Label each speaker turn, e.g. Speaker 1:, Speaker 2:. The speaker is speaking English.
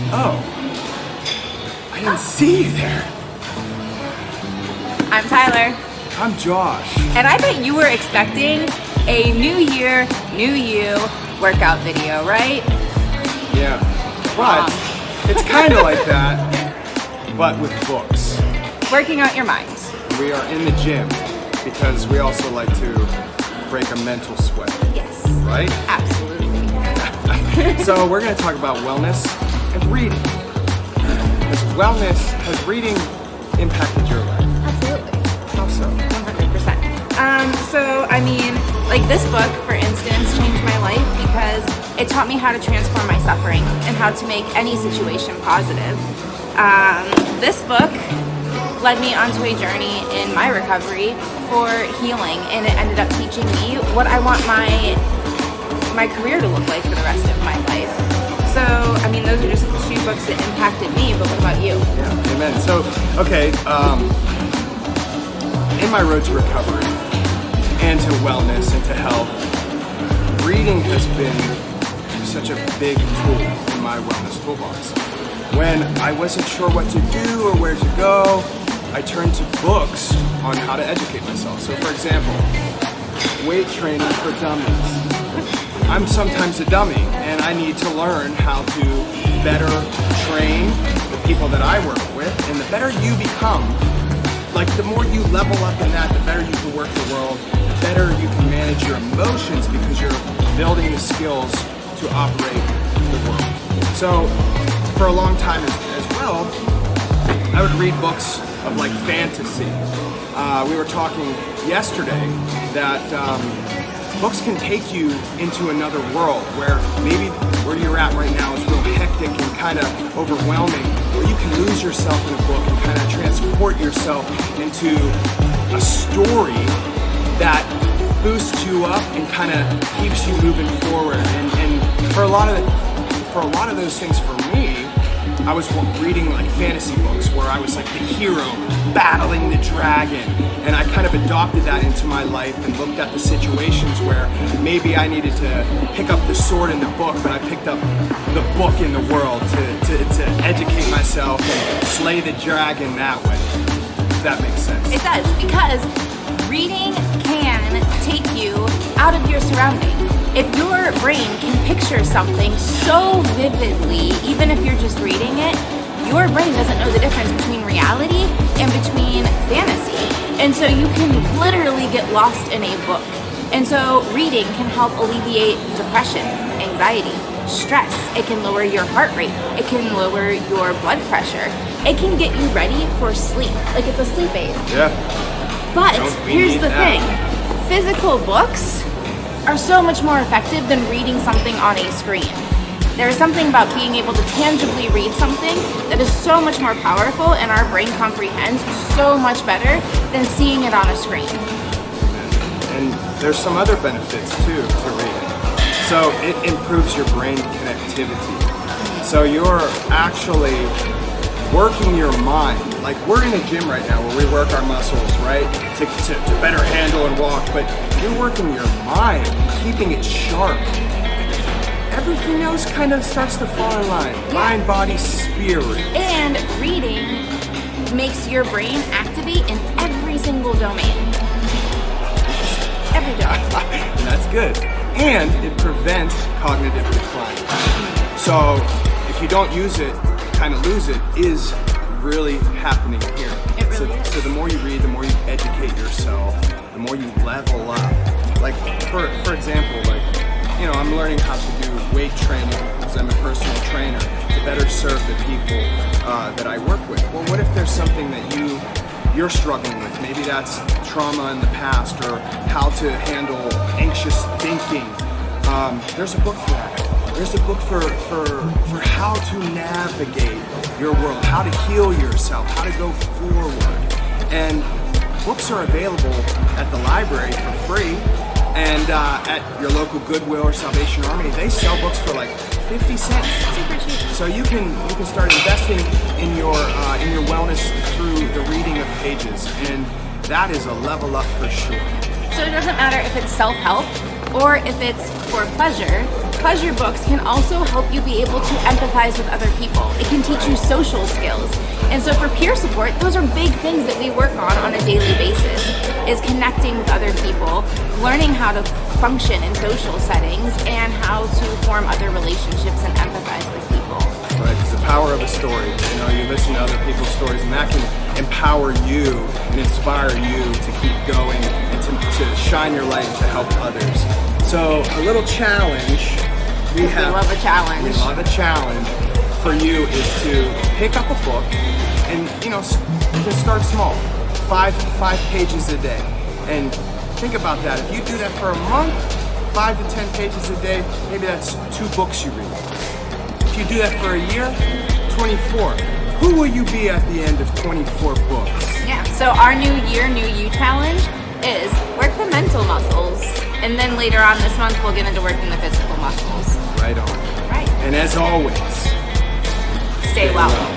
Speaker 1: Oh, I didn't see you there.
Speaker 2: I'm Tyler.
Speaker 1: I'm Josh.
Speaker 2: And I bet you were expecting a new year, new you workout video, right?
Speaker 1: Yeah, but it's kind of like that, but with books.
Speaker 2: Working out your mind.
Speaker 1: We are in the gym because we also like to break a mental sweat,
Speaker 2: Yes.
Speaker 1: right?
Speaker 2: Absolutely.
Speaker 1: So we're going to talk about wellness and reading. Has wellness, has reading impacted your life?
Speaker 2: Absolutely.
Speaker 1: How so?
Speaker 2: 100%. So, I mean, like this book, for instance, changed my life because it taught me how to transform my suffering and how to make any situation positive. This book led me onto a journey in my recovery for healing, and it ended up teaching me what I want my career to look like for the rest of my life. So, I mean, those are just two books that impacted me, but what about you?
Speaker 1: Yeah, amen. So, okay, in my road to recovery and to wellness and to health, reading has been such a big tool in my wellness toolbox. When I wasn't sure what to do or where to go, I turned to books on how to educate myself. So for example, weight training for dummies. I'm sometimes a dummy and I need to learn how to better train the people that I work with, and the better you become, like the more you level up in that, the better you can work the world, the better you can manage your emotions because you're building the skills to operate the world. So for a long time as well, I would read books of like fantasy. We were talking yesterday that books can take you into another world where maybe where you're at right now is real hectic and kind of overwhelming, where you can lose yourself in a book and kind of transport yourself into a story that boosts you up and kind of keeps you moving forward. And for a lot of those things for me, I was reading like fantasy books where I was like the hero battling the dragon, and I kind of adopted that into my life and looked at the situations where maybe I needed to pick up the sword in the book, but I picked up the book in the world to educate myself and slay the dragon that way. If that makes sense.
Speaker 2: It does, because reading can take you out of your surroundings. If your brain can picture something so vividly, even if you're just reading it, your brain doesn't know the difference between reality and between fantasy. And so you can literally get lost in a book. And so reading can help alleviate depression, anxiety, stress. It can lower your heart rate. It can lower your blood pressure. It can get you ready for sleep. Like it's a sleep aid.
Speaker 1: Yeah.
Speaker 2: But here's the thing. Physical books are so much more effective than reading something on a screen. There is something about being able to tangibly read something that is so much more powerful and our brain comprehends so much better than seeing it on a screen.
Speaker 1: And there's some other benefits too to reading. So it improves your brain connectivity. So you're actually working your mind. Like we're in a gym right now where we work our muscles, right? To better handle and walk, but you're working your mind, keeping it sharp. Everything else kind of starts to fall in line.
Speaker 2: Yeah.
Speaker 1: Mind, body, spirit.
Speaker 2: And reading makes your brain activate in every single domain. Every domain.
Speaker 1: That's good. And it prevents cognitive decline. So if you don't use it, kind of lose it, is really happening here.
Speaker 2: It really is.
Speaker 1: So the more you read, the more you educate yourself, the more you level up. Like for example, like, you know, I'm learning how to do weight training because I'm a personal trainer to better serve the people that I work with. Well, what if there's something that you're struggling with? Maybe that's trauma in the past or how to handle anxious thinking. There's a book for that. There's a book for how to navigate your world, how to heal yourself, how to go forward. And books are available at the library for free, and at your local Goodwill or Salvation Army, they sell books for like 50 cents.
Speaker 2: Super cheap.
Speaker 1: So you can start investing in your wellness through the reading of pages, and that is a level up for sure.
Speaker 2: So it doesn't matter if it's self-help Or if it's for pleasure, pleasure books can also help you be able to empathize with other people. It can teach you social skills. And so for peer support, those are big things that we work on a daily basis, is connecting with other people, learning how to function in social settings, and how to form other relationships and empathize with people.
Speaker 1: Right, because the power of a story, you listen to other people's stories, and that can empower you and inspire you to keep going and to shine your light to help others. So a little challenge we
Speaker 2: love a challenge.
Speaker 1: We love a challenge for you is to pick up a book and you can start small, five pages a day, and think about that. If you do that for a month, 5 to 10 pages a day, maybe that's 2 books you read. If you do that for a year, 24. Who will you be at the end of 24 books?
Speaker 2: Yeah, so our new year, new you challenge is work the mental muscles. And then later on this month, we'll get into working the physical muscles.
Speaker 1: Right on.
Speaker 2: Right.
Speaker 1: And as always,
Speaker 2: Stay well.